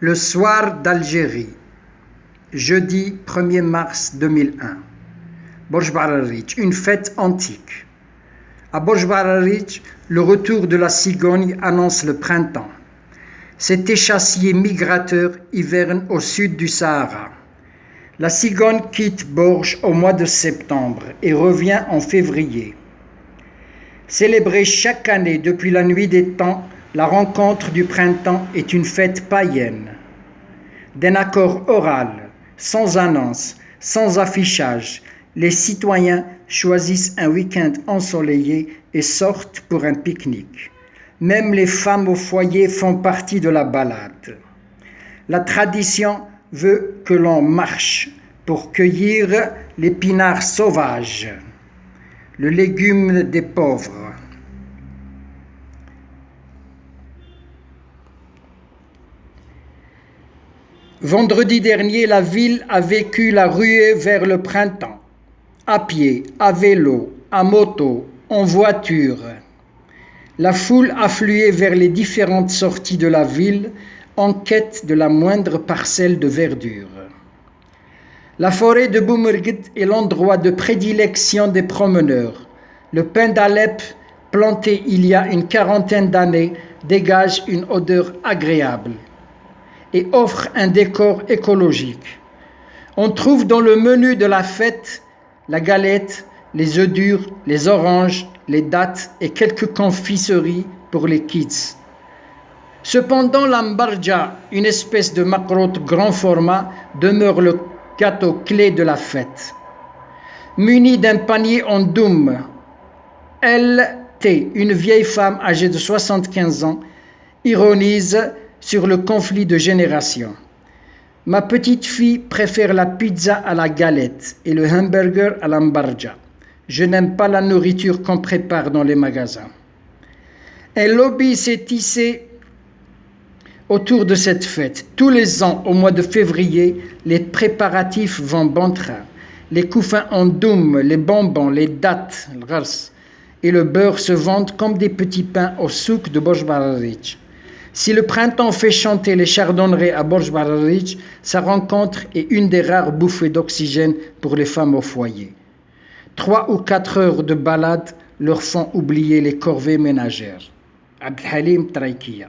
Le soir d'Algérie, jeudi 1er mars 2001. Borj Bararich, une fête antique. À Borj Bararich, le retour de la cigogne annonce le printemps. Cet échassier migrateur hiverne au sud du Sahara. La cigogne quitte Borj au mois de septembre et revient en février. Célébrée chaque année depuis la nuit des temps, la rencontre du printemps est une fête païenne. D'un accord oral, sans annonce, sans affichage, les citoyens choisissent un week-end ensoleillé et sortent pour un pique-nique. Même les femmes au foyer font partie de la balade. La tradition veut que l'on marche pour cueillir l'épinard sauvage, le légume des pauvres. Vendredi dernier, la ville a vécu la ruée vers le printemps, à pied, à vélo, à moto, en voiture. La foule affluait vers les différentes sorties de la ville en quête de la moindre parcelle de verdure. La forêt de Boumerguet est l'endroit de prédilection des promeneurs. Le pin d'Alep, planté il y a une quarantaine d'années, dégage une odeur agréable et offre un décor écologique. On trouve dans le menu de la fête la galette, les œufs durs, les oranges, les dattes et quelques confiseries pour les kids. Cependant, l'ambarja, une espèce de makrout grand format, demeure le gâteau clé de la fête. Muni d'un panier en doum, LT, une vieille femme âgée de 75 ans, ironise sur le conflit de génération. Ma petite fille préfère la pizza à la galette et le hamburger à l'ambarja. Je n'aime pas la nourriture qu'on prépare dans les magasins. Un lobby s'est tissé autour de cette fête. Tous les ans, au mois de février, les préparatifs vont bon train. Les couffins en doum, les bonbons, les dattes, le ghars et le beurre se vendent comme des petits pains au souk de Borj Bararich. Si le printemps fait chanter les chardonnerets à Borj Bararich, sa rencontre est une des rares bouffées d'oxygène pour les femmes au foyer. 3 ou 4 heures de balade leur font oublier les corvées ménagères. Abdelhalim Traïkia.